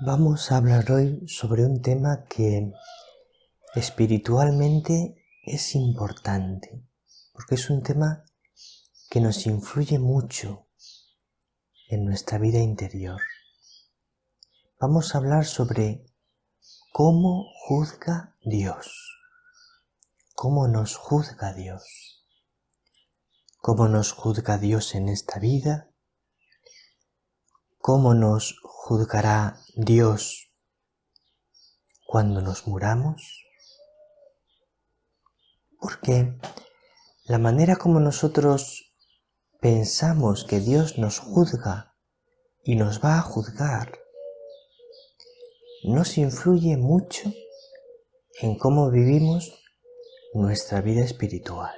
Vamos a hablar hoy sobre un tema que espiritualmente es importante, porque es un tema que nos influye mucho en nuestra vida interior. Vamos a hablar sobre cómo juzga Dios, cómo nos juzga Dios, cómo nos juzga Dios en esta vida, cómo nos juzgará Dios cuando nos muramos. Porque la manera como nosotros pensamos que Dios nos juzga y nos va a juzgar nos influye mucho en cómo vivimos nuestra vida espiritual.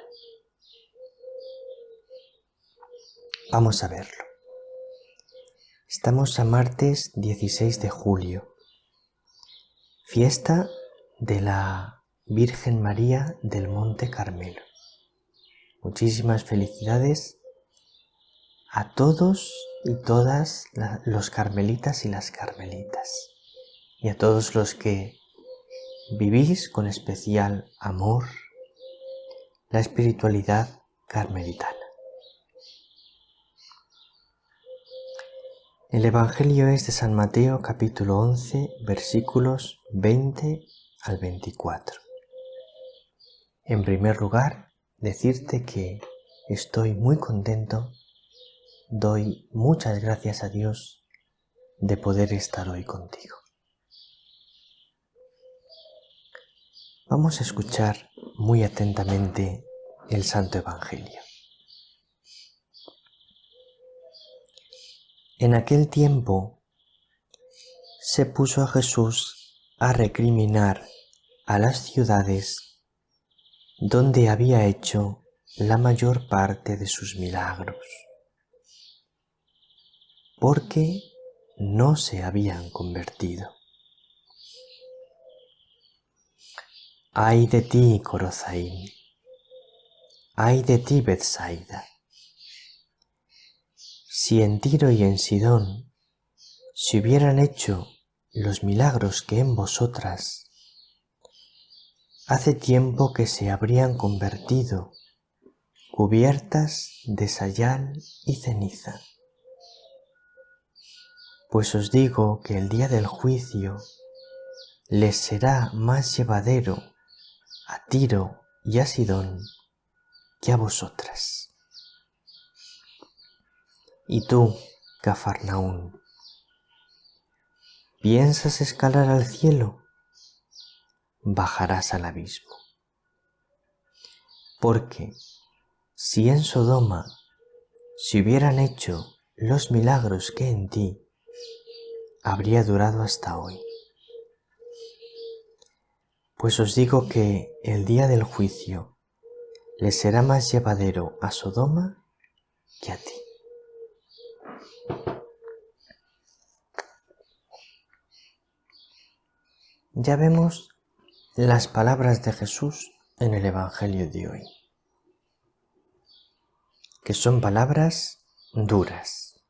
Vamos a verlo. Estamos a martes 16 de julio, fiesta de la Virgen María del Monte Carmelo. Muchísimas felicidades a todos y todas los carmelitas y las carmelitas, y a todos los que vivís con especial amor la espiritualidad carmelitana. El Evangelio es de San Mateo, capítulo 11, versículos 20 al 24. En primer lugar, decirte que estoy muy contento, doy muchas gracias a Dios de poder estar hoy contigo. Vamos a escuchar muy atentamente el Santo Evangelio. En aquel tiempo se puso a Jesús a recriminar a las ciudades donde había hecho la mayor parte de sus milagros, porque no se habían convertido. ¡Ay de ti, Corozaín! ¡Ay de ti, Betsaida! Si en Tiro y en Sidón se hubieran hecho los milagros que en vosotras, hace tiempo que se habrían convertido, cubiertas de sayal y ceniza. Pues os digo que el día del juicio les será más llevadero a Tiro y a Sidón que a vosotras. Y tú, Cafarnaún, ¿piensas escalar al cielo? Bajarás al abismo. Porque si en Sodoma se hubieran hecho los milagros que en ti, habría durado hasta hoy. Pues os digo que el día del juicio les será más llevadero a Sodoma que a ti. Ya vemos las palabras de Jesús en el Evangelio de hoy, que son palabras duras.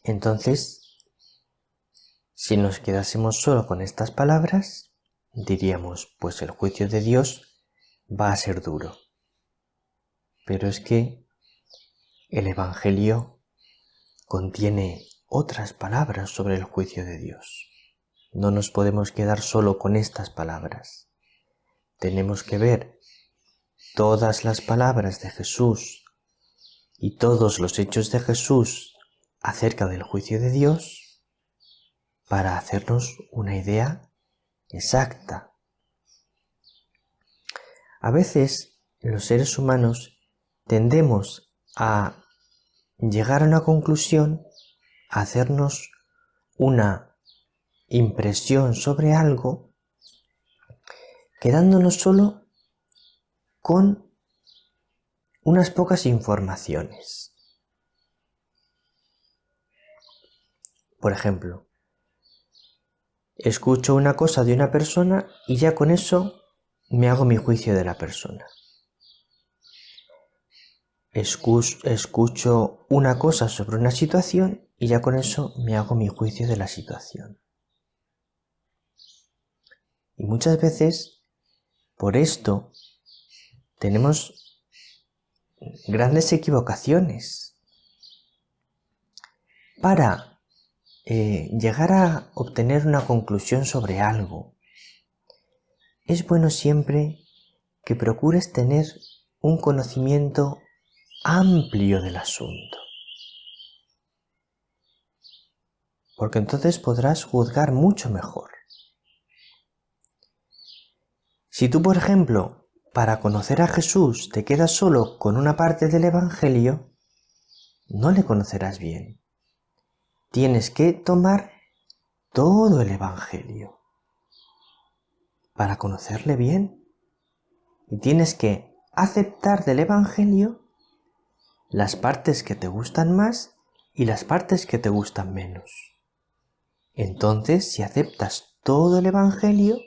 Entonces, si nos quedásemos solo con estas palabras, diríamos, pues el juicio de Dios va a ser duro. Pero es que el Evangelio contiene otras palabras sobre el juicio de Dios. No nos podemos quedar solo con estas palabras. Tenemos que ver todas las palabras de Jesús y todos los hechos de Jesús acerca del juicio de Dios para hacernos una idea exacta. A veces los seres humanos tendemos a llegar a una conclusión, a hacernos una impresión sobre algo, quedándonos solo con unas pocas informaciones. Por ejemplo, escucho una cosa de una persona y ya con eso me hago mi juicio de la persona. Escucho una cosa sobre una situación y ya con eso me hago mi juicio de la situación. Y muchas veces, por esto, tenemos grandes equivocaciones. Para llegar a obtener una conclusión sobre algo, es bueno siempre que procures tener un conocimiento amplio del asunto, porque entonces podrás juzgar mucho mejor. Si tú, por ejemplo, para conocer a Jesús te quedas solo con una parte del Evangelio, no le conocerás bien. Tienes que tomar todo el Evangelio para conocerle bien. Y tienes que aceptar del Evangelio las partes que te gustan más y las partes que te gustan menos. Entonces, si aceptas todo el Evangelio,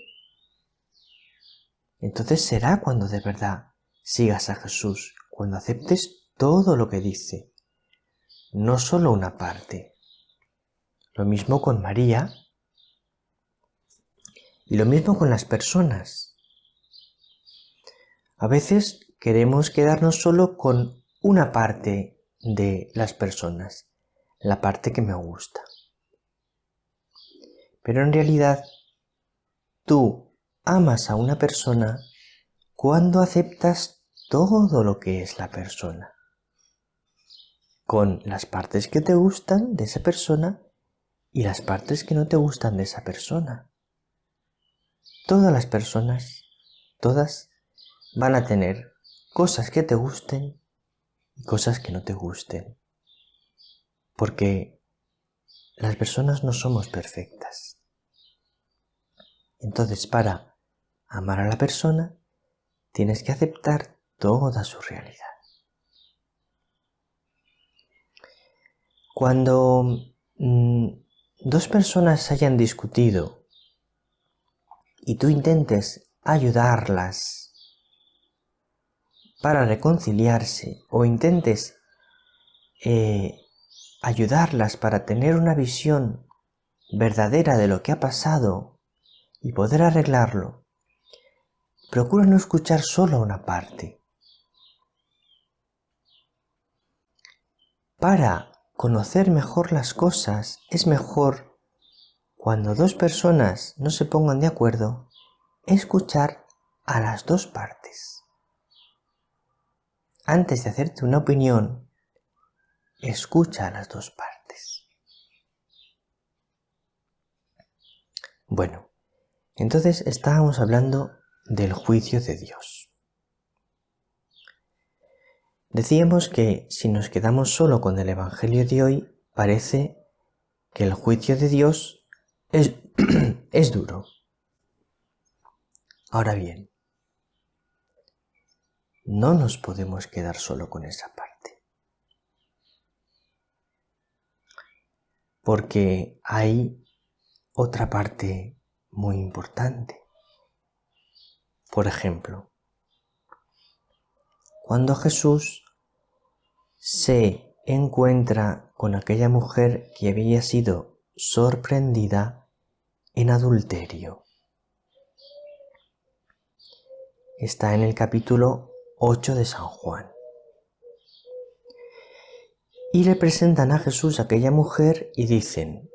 entonces será cuando de verdad sigas a Jesús, cuando aceptes todo lo que dice, no solo una parte. Lo mismo con María y lo mismo con las personas. A veces queremos quedarnos solo con una parte de las personas, la parte que me gusta. Pero en realidad, tú amas a una persona cuando aceptas todo lo que es la persona, con las partes que te gustan de esa persona y las partes que no te gustan de esa persona. Todas las personas, todas, van a tener cosas que te gusten y cosas que no te gusten, porque las personas no somos perfectas. Entonces, para amar a la persona, tienes que aceptar toda su realidad. Cuando dos personas hayan discutido y tú intentes ayudarlas para reconciliarse o intentes ayudarlas para tener una visión verdadera de lo que ha pasado y poder arreglarlo, procura no escuchar solo una parte. Para conocer mejor las cosas es mejor, cuando dos personas no se pongan de acuerdo, escuchar a las dos partes. Antes de hacerte una opinión, escucha a las dos partes. Bueno, entonces estábamos hablando del juicio de Dios. Decíamos que si nos quedamos solo con el Evangelio de hoy, parece que el juicio de Dios es duro. Ahora bien, no nos podemos quedar solo con esa parte, porque hay otra parte muy importante. Por ejemplo, cuando Jesús se encuentra con aquella mujer que había sido sorprendida en adulterio. Está en el capítulo 8 de San Juan. Y le presentan a Jesús a aquella mujer y dicen: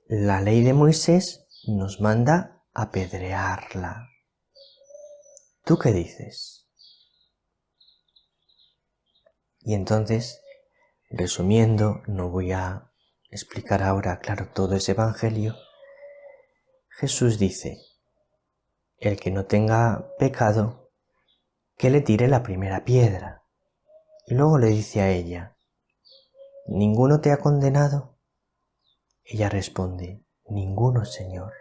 la ley de Moisés nos manda apedrearla. ¿Tú qué dices? Y entonces, resumiendo, no voy a explicar ahora, claro, todo ese evangelio, Jesús dice: el que no tenga pecado, que le tire la primera piedra. Y luego le dice a ella: ¿ninguno te ha condenado? Ella responde: ninguno, Señor.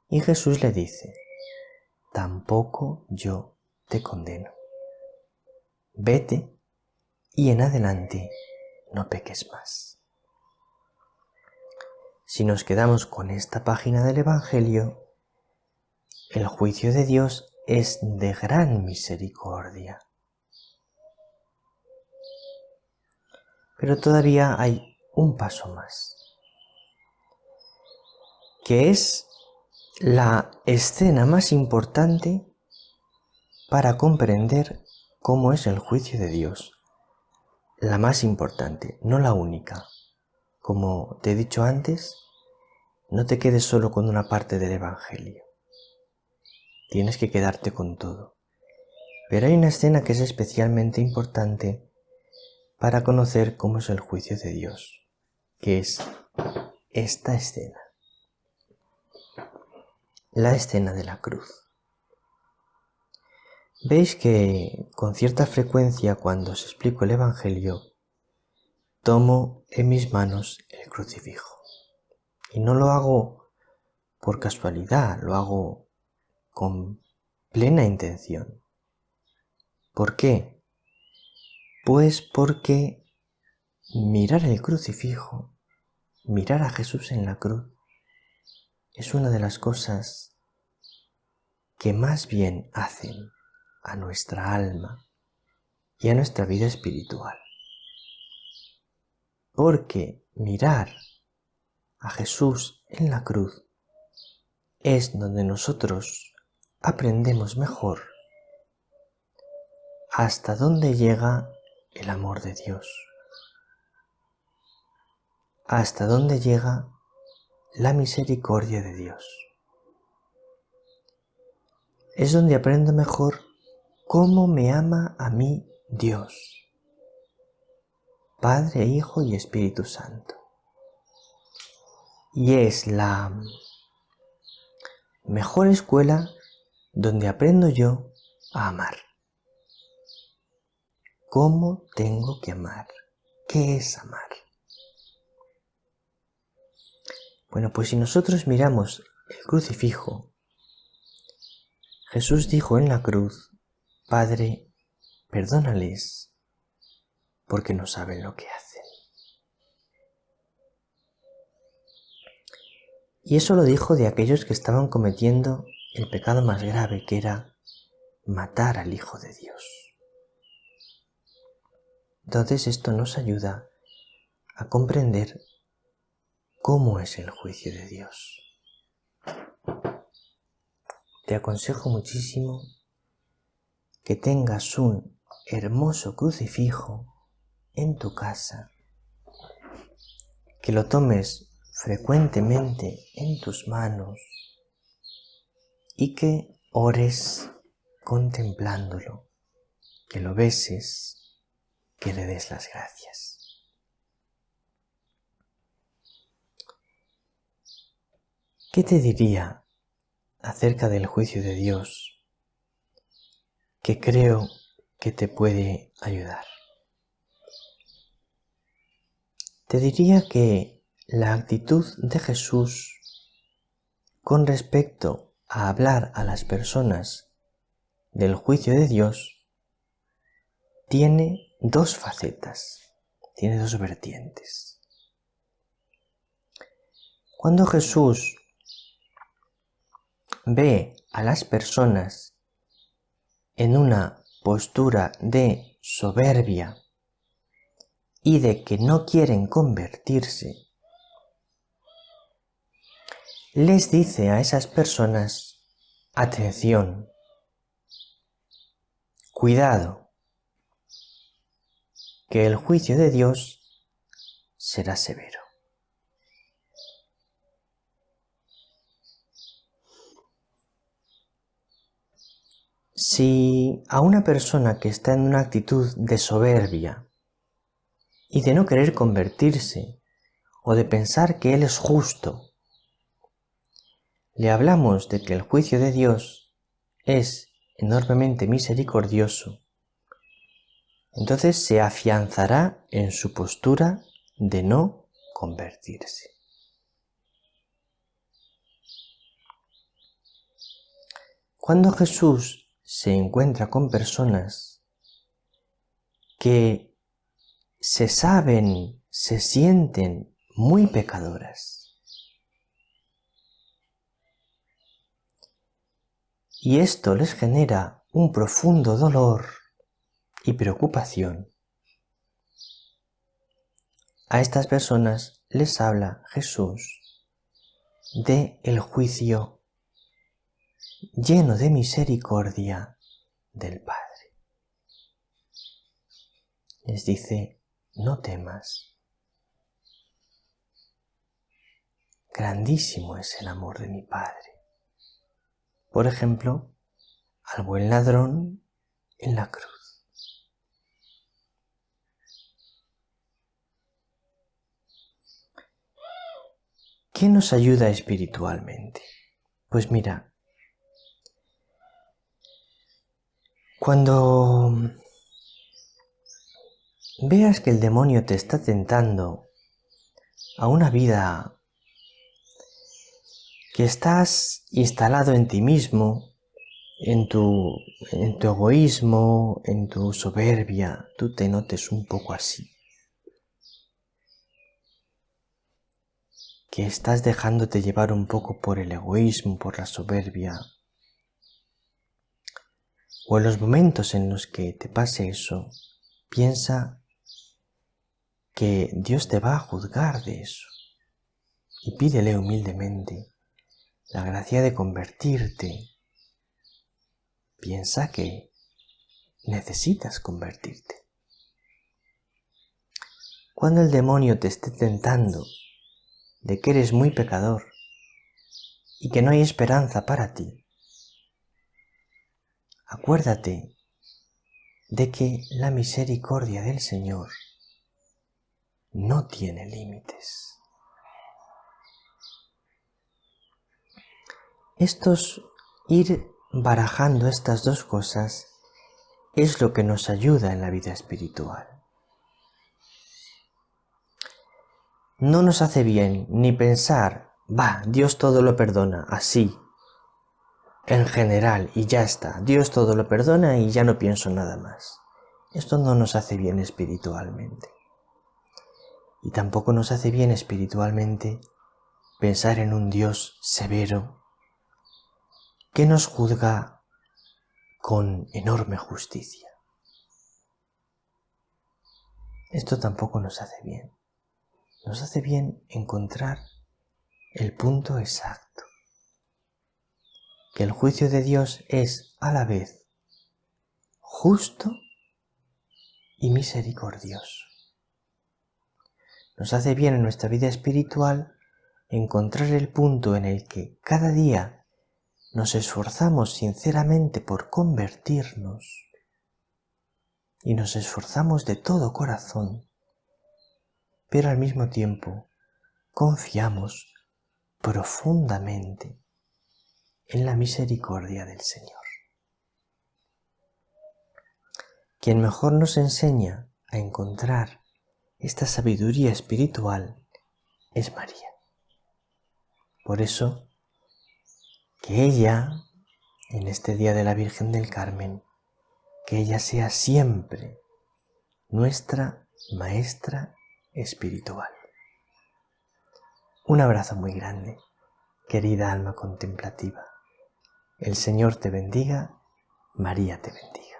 Y Jesús le dice: tampoco yo te condeno. Vete y en adelante no peques más. Si nos quedamos con esta página del Evangelio, el juicio de Dios es de gran misericordia. Pero todavía hay un paso más, que es la escena más importante para comprender cómo es el juicio de Dios. La más importante, no la única. Como te he dicho antes, no te quedes solo con una parte del Evangelio. Tienes que quedarte con todo. Pero hay una escena que es especialmente importante para conocer cómo es el juicio de Dios, que es esta escena. La escena de la cruz. Veis que con cierta frecuencia cuando os explico el Evangelio, tomo en mis manos el crucifijo. Y no lo hago por casualidad, lo hago con plena intención. ¿Por qué? Pues porque mirar el crucifijo, mirar a Jesús en la cruz, es una de las cosas que más bien hacen a nuestra alma y a nuestra vida espiritual. Porque mirar a Jesús en la cruz es donde nosotros aprendemos mejor hasta dónde llega el amor de Dios, hasta dónde llega la misericordia de Dios. Es donde aprendo mejor cómo me ama a mí Dios, Padre, Hijo y Espíritu Santo. Y es la mejor escuela donde aprendo yo a amar. ¿Cómo tengo que amar? ¿Qué es amar? Bueno, pues si nosotros miramos el crucifijo, Jesús dijo en la cruz, Padre, perdónales, porque no saben lo que hacen. Y eso lo dijo de aquellos que estaban cometiendo el pecado más grave, que era matar al Hijo de Dios. Entonces esto nos ayuda a comprender cómo es el juicio de Dios. Te aconsejo muchísimo que tengas un hermoso crucifijo en tu casa, que lo tomes frecuentemente en tus manos y que ores contemplándolo, que lo beses, que le des las gracias. ¿Qué te diría acerca del juicio de Dios que creo que te puede ayudar? Te diría que la actitud de Jesús con respecto a hablar a las personas del juicio de Dios tiene dos facetas, tiene dos vertientes. Cuando Jesús ve a las personas en una postura de soberbia y de que no quieren convertirse, les dice a esas personas, atención, cuidado, que el juicio de Dios será severo. Si a una persona que está en una actitud de soberbia y de no querer convertirse o de pensar que Él es justo, le hablamos de que el juicio de Dios es enormemente misericordioso, entonces se afianzará en su postura de no convertirse. Cuando Jesús se encuentra con personas que se saben, se sienten muy pecadoras, y esto les genera un profundo dolor y preocupación, a estas personas les habla Jesús de el juicio lleno de misericordia del Padre. Les dice, no temas. Grandísimo es el amor de mi Padre. Por ejemplo, al buen ladrón en la cruz. ¿Qué nos ayuda espiritualmente? Pues mira, cuando veas que el demonio te está tentando a una vida que estás instalado en ti mismo, en tu egoísmo, en tu soberbia, tú te notes un poco así. Que estás dejándote llevar un poco por el egoísmo, por la soberbia. O en los momentos en los que te pase eso, piensa que Dios te va a juzgar de eso. Y pídele humildemente la gracia de convertirte. Piensa que necesitas convertirte. Cuando el demonio te esté tentando de que eres muy pecador y que no hay esperanza para ti, acuérdate de que la misericordia del Señor no tiene límites. Ir barajando estas dos cosas es lo que nos ayuda en la vida espiritual. No nos hace bien ni pensar, Dios todo lo perdona, así, en general, y ya está. Dios todo lo perdona y ya no pienso nada más. Esto no nos hace bien espiritualmente. Y tampoco nos hace bien espiritualmente pensar en un Dios severo que nos juzga con enorme justicia. Esto tampoco nos hace bien. Nos hace bien encontrar el punto exacto. Que el juicio de Dios es a la vez justo y misericordioso. Nos hace bien en nuestra vida espiritual encontrar el punto en el que cada día nos esforzamos sinceramente por convertirnos y nos esforzamos de todo corazón, pero al mismo tiempo confiamos profundamente en la misericordia del Señor. Quien mejor nos enseña a encontrar esta sabiduría espiritual es María. Por eso, que ella, en este día de la Virgen del Carmen, que ella sea siempre nuestra maestra espiritual. Un abrazo muy grande, querida alma contemplativa. El Señor te bendiga, María te bendiga.